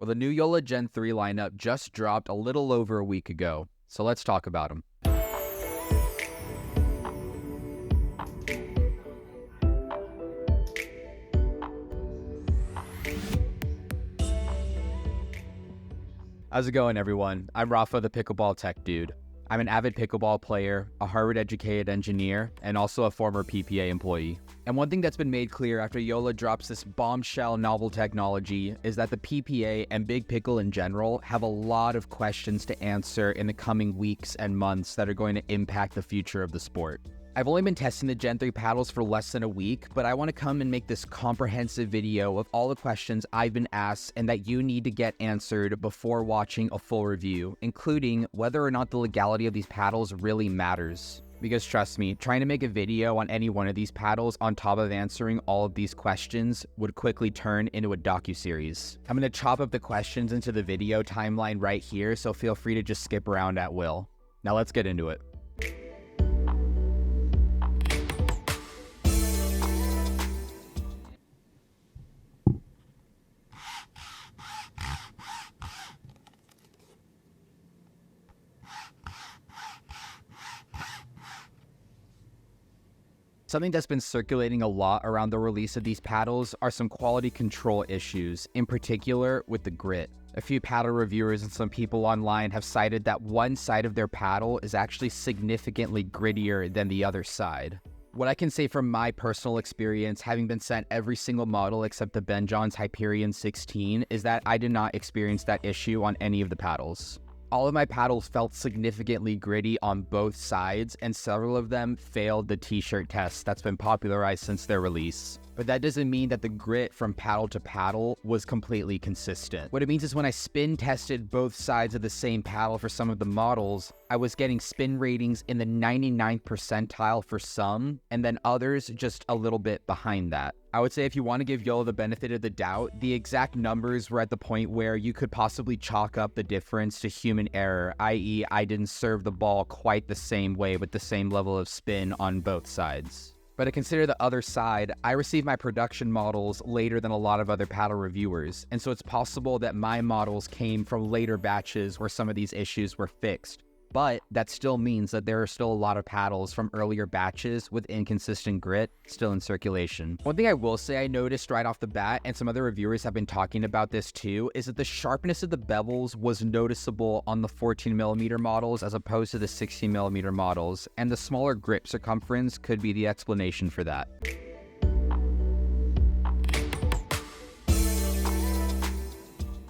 Well, the new Joola Gen 3 lineup just dropped a little over a week ago, so let's talk about them. How's it going, everyone? I'm Rafa, the Pickleball Tech Dude. I'm an avid pickleball player, a Harvard-educated engineer, and also a former PPA employee. And one thing that's been made clear after Joola drops this bombshell novel technology is that the PPA and Big Pickle in general have a lot of questions to answer in the coming weeks and months that are going to impact the future of the sport. I've only been testing the Gen 3 paddles for less than a week, but I want to come and make this comprehensive video of all the questions I've been asked and that you need to get answered before watching a full review, including whether or not the legality of these paddles really matters. Because trust me, trying to make a video on any one of these paddles on top of answering all of these questions would quickly turn into a docuseries. I'm going to chop up the questions into the video timeline right here, so feel free to just skip around at will. Now let's get into it. Something that's been circulating a lot around the release of these paddles are some quality control issues, in particular with the grit. A few paddle reviewers and some people online have cited that one side of their paddle is actually significantly grittier than the other side. What I can say from my personal experience, having been sent every single model except the Ben Johns Hyperion 16, is that I did not experience that issue on any of the paddles. All of my paddles felt significantly gritty on both sides, and several of them failed the t-shirt test that's been popularized since their release. But that doesn't mean that the grit from paddle to paddle was completely consistent. What it means is when I spin tested both sides of the same paddle for some of the models, I was getting spin ratings in the 99th percentile for some, and then others just a little bit behind that. I would say if you want to give Joola the benefit of the doubt, the exact numbers were at the point where you could possibly chalk up the difference to human error, i.e. I didn't serve the ball quite the same way with the same level of spin on both sides. But to consider the other side, I received my production models later than a lot of other paddle reviewers, and so it's possible that my models came from later batches where some of these issues were fixed. But that still means that there are still a lot of paddles from earlier batches with inconsistent grit still in circulation. One thing I will say I noticed right off the bat, and some other reviewers have been talking about this too, is that the sharpness of the bevels was noticeable on the 14mm models as opposed to the 16mm models, and the smaller grip circumference could be the explanation for that.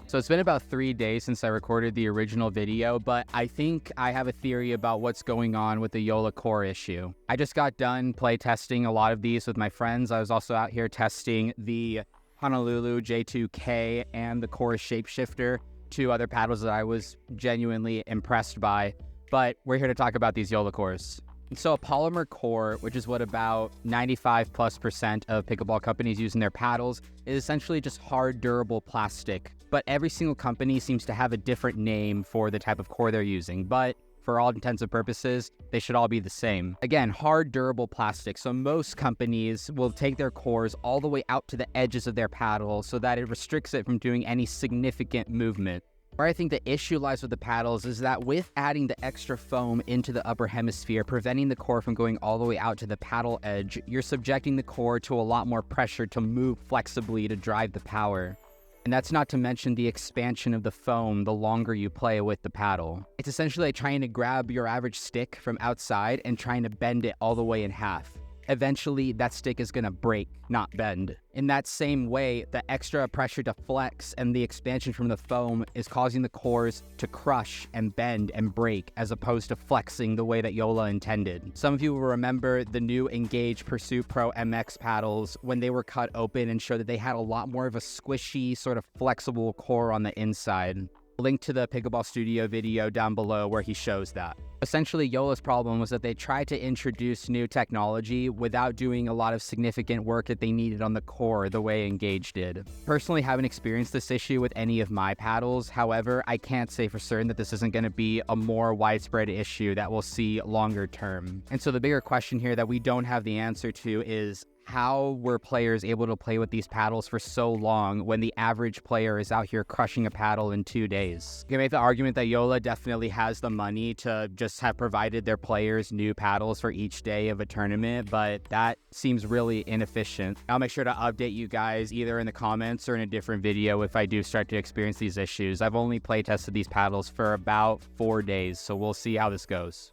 So it's been about 3 days since I recorded the original video, but I think I have a theory about what's going on with the Joola core issue. I just got done play testing a lot of these with my friends. I was also out here testing the Honolulu J2K and the Core Shapeshifter, two other paddles that I was genuinely impressed by, but we're here to talk about these Joola cores. So a polymer core, which is what about 95+% of pickleball companies use in their paddles, is essentially just hard, durable plastic. But every single company seems to have a different name for the type of core they're using. But for all intents and purposes, they should all be the same. Again, hard, durable plastic. So most companies will take their cores all the way out to the edges of their paddle so that it restricts it from doing any significant movement. Where I think the issue lies with the paddles is that with adding the extra foam into the upper hemisphere, preventing the core from going all the way out to the paddle edge, you're subjecting the core to a lot more pressure to move flexibly to drive the power. And that's not to mention the expansion of the foam the longer you play with the paddle. It's essentially like trying to grab your average stick from outside and trying to bend it all the way in half. Eventually, that stick is going to break, not bend. In that same way, the extra pressure to flex and the expansion from the foam is causing the cores to crush and bend and break as opposed to flexing the way that Joola intended. Some of you will remember the new Engage Pursuit Pro MX paddles when they were cut open and showed that they had a lot more of a squishy, sort of flexible core on the inside. Link to the Pickleball Studio video down below where he shows that. Essentially, Joola's problem was that they tried to introduce new technology without doing a lot of significant work that they needed on the core the way Engage did. Personally, haven't experienced this issue with any of my paddles. However, I can't say for certain that this isn't going to be a more widespread issue that we'll see longer term. And so the bigger question here that we don't have the answer to is, How were players able to play with these paddles for so long when the average player is out here crushing a paddle in 2 days? You can make the argument that Joola definitely has the money to just have provided their players new paddles for each day of a tournament, but that seems really inefficient. I'll make sure to update you guys either in the comments or in a different video if I do start to experience these issues. I've only play tested these paddles for about 4 days, so we'll see how this goes.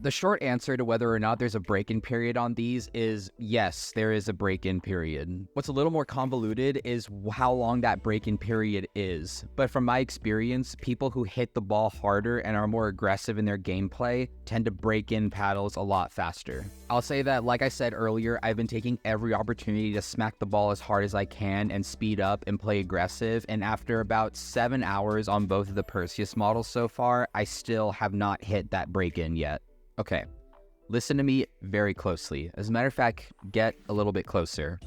The short answer to whether or not there's a break-in period on these is yes, there is a break-in period. What's a little more convoluted is how long that break-in period is. But from my experience, people who hit the ball harder and are more aggressive in their gameplay tend to break in paddles a lot faster. I'll say that, like I said earlier, I've been taking every opportunity to smack the ball as hard as I can and speed up and play aggressive, and after about 7 hours on both of the Perseus models so far, I still have not hit that break-in yet. Okay, listen to me very closely. As a matter of fact, get a little bit closer.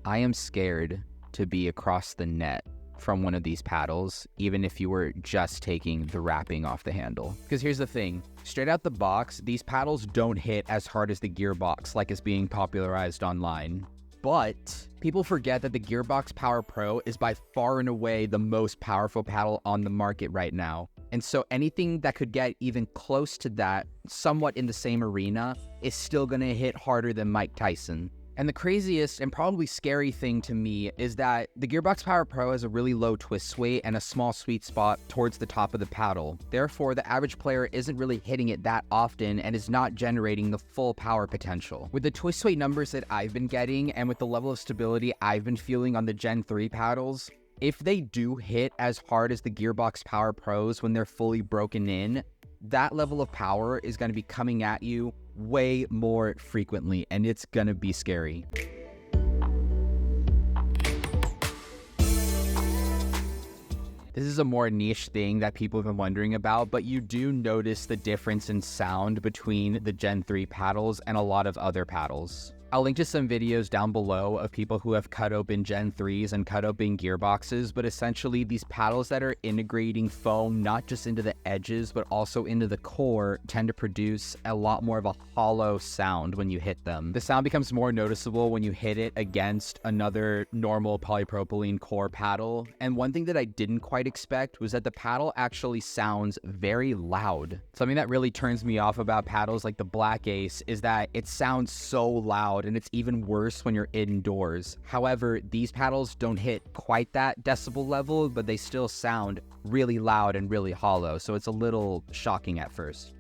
I am scared to be across the net from one of these paddles, even if you were just taking the wrapping off the handle. Because here's the thing, straight out the box, these paddles don't hit as hard as the GEARBOX like is being popularized online. But people forget that the GEARBOX Power Pro is by far and away the most powerful paddle on the market right now. And so anything that could get even close to that, somewhat in the same arena, is still going to hit harder than Mike Tyson. And the craziest and probably scary thing to me is that the GEARBOX Power Pro has a really low twist weight and a small sweet spot towards the top of the paddle. Therefore, the average player isn't really hitting it that often and is not generating the full power potential. With the twist weight numbers that I've been getting and with the level of stability I've been feeling on the Gen 3 paddles, if they do hit as hard as the GEARBOX Power Pros when they're fully broken in, that level of power is going to be coming at you way more frequently, and it's going to be scary. This is a more niche thing that people have been wondering about, but you do notice the difference in sound between the Gen 3 paddles and a lot of other paddles. I'll link to some videos down below of people who have cut open Gen 3s and cut open gearboxes, but essentially these paddles that are integrating foam not just into the edges but also into the core tend to produce a lot more of a hollow sound when you hit them. The sound becomes more noticeable when you hit it against another normal polypropylene core paddle, and one thing that I didn't quite expect was that the paddle actually sounds very loud. Something that really turns me off about paddles like the Black Ace is that it sounds so loud, and it's even worse when you're indoors. However, these paddles don't hit quite that decibel level, but they still sound really loud and really hollow, so it's a little shocking at first.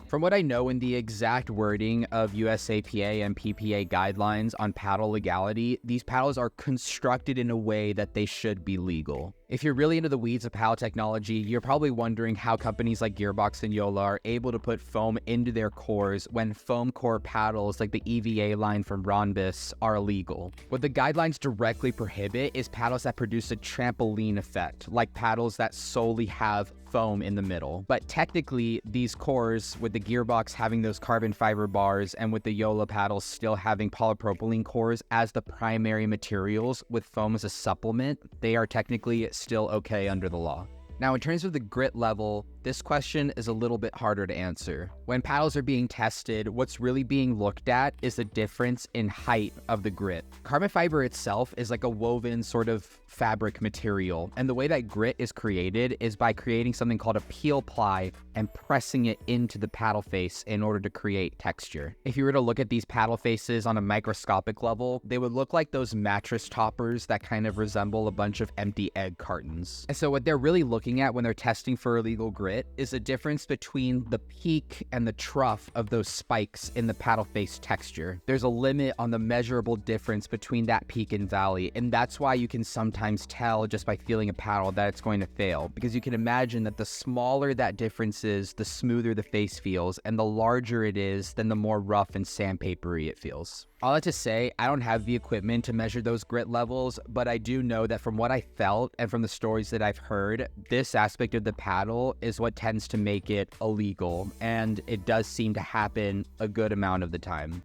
From what I know in the exact wording of USAPA and PPA guidelines on paddle legality, these paddles are constructed in a way that they should be legal. If you're really into the weeds of paddle technology, you're probably wondering how companies like GEARBOX and Joola are able to put foam into their cores when foam core paddles like the EVA line from Rhombus are illegal. What the guidelines directly prohibit is paddles that produce a trampoline effect, like paddles that solely have foam in the middle. But technically, these cores, with the GEARBOX having those carbon fiber bars and with the Joola paddles still having polypropylene cores as the primary materials with foam as a supplement, they are technically still okay under the law. Now, in terms of the grit level, this question is a little bit harder to answer. When paddles are being tested, what's really being looked at is the difference in height of the grit. Carbon fiber itself is like a woven sort of fabric material, and the way that grit is created is by creating something called a peel ply and pressing it into the paddle face in order to create texture. If you were to look at these paddle faces on a microscopic level, they would look like those mattress toppers that kind of resemble a bunch of empty egg cartons. And so what they're really looking at when they're testing for illegal grit is the difference between the peak and the trough of those spikes in the paddle face texture. There's a limit on the measurable difference between that peak and valley, and that's why you can sometimes tell just by feeling a paddle that it's going to fail, because you can imagine that the smaller that difference is, the smoother the face feels, and the larger it is, then the more rough and sandpapery it feels. All that to say, I don't have the equipment to measure those grit levels, but I do know that from what I felt and from the stories that I've heard, this aspect of the paddle is what tends to make it illegal, and it does seem to happen a good amount of the time.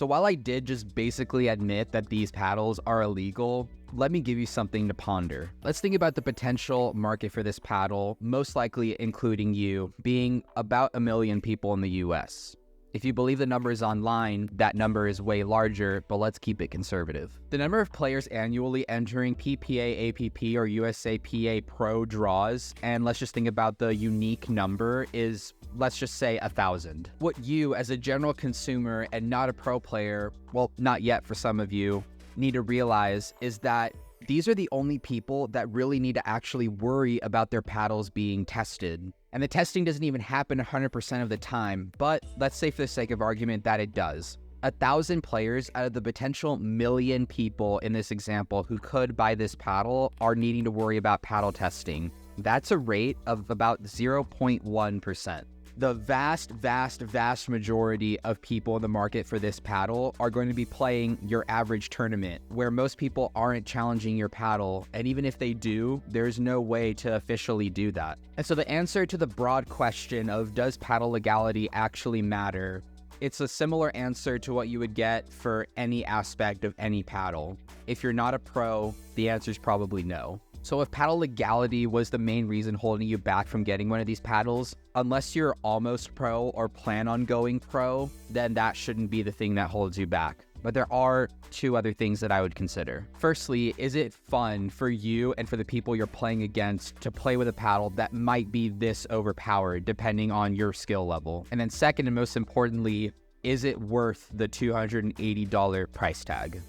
So while I did just basically admit that these paddles are illegal, let me give you something to ponder. Let's think about the potential market for this paddle, most likely including you, being about 1 million people in the US. If you believe the numbers online, that number is way larger, but let's keep it conservative. The number of players annually entering PPA, APP, or USAPA Pro draws, and let's just think about the unique number, is, let's just say, 1,000. What you, as a general consumer and not a pro player, well, not yet for some of you, need to realize is that these are the only people that really need to actually worry about their paddles being tested. And the testing doesn't even happen 100% of the time, but let's say for the sake of argument that it does. 1,000 players out of the potential 1 million people in this example who could buy this paddle are needing to worry about paddle testing. That's a rate of about 0.1%. The vast majority of people in the market for this paddle are going to be playing your average tournament, where most people aren't challenging your paddle, and even if they do, there's no way to officially do that. And so the answer to the broad question of does paddle legality actually matter, it's a similar answer to what you would get for any aspect of any paddle. If you're not a pro, the answer is probably no. So if paddle legality was the main reason holding you back from getting one of these paddles, unless you're almost pro or plan on going pro, then that shouldn't be the thing that holds you back. But there are 2 other things that I would consider. Firstly, is it fun for you and for the people you're playing against to play with a paddle that might be this overpowered depending on your skill level? And then second, and most importantly, is it worth the $280 price tag?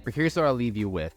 But here's what I'll leave you with.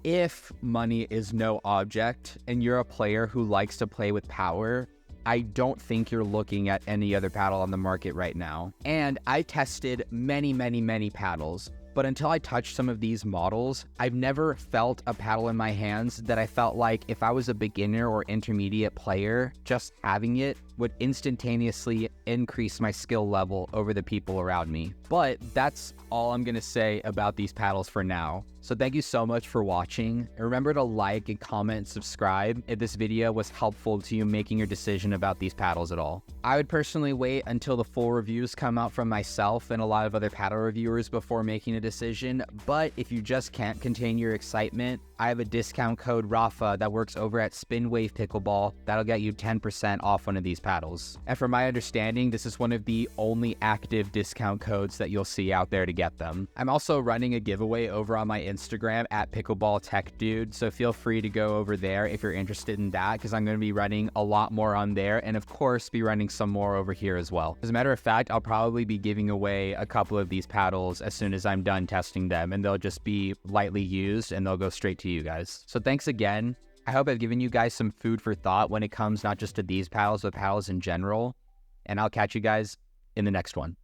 If money is no object and you're a player who likes to play with power, I don't think you're looking at any other paddle on the market right now. And I tested many paddles, but until I touched some of these models, I've never felt a paddle in my hands that I felt like if I was a beginner or intermediate player, just having it would instantaneously increase my skill level over the people around me. But that's all I'm gonna say about these paddles for now. So thank you so much for watching. And remember to like and comment and subscribe if this video was helpful to you making your decision about these paddles at all. I would personally wait until the full reviews come out from myself and a lot of other paddle reviewers before making a decision. But if you just can't contain your excitement, I have a discount code RAFA that works over at Spinwave Pickleball. That'll get you 10% off one of these paddles. And from my understanding, this is one of the only active discount codes that you'll see out there to get them. I'm also running a giveaway over on my Instagram at Pickleball Tech Dude, so feel free to go over there if you're interested in that, because I'm going to be running a lot more on there, and of course be running some more over here as well. As a matter of fact, I'll probably be giving away a couple of these paddles as soon as I'm done testing them, and they'll just be lightly used and they'll go straight to you guys. So thanks again. I hope I've given you guys some food for thought when it comes not just to these paddles, but paddles in general. And I'll catch you guys in the next one.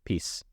Peace.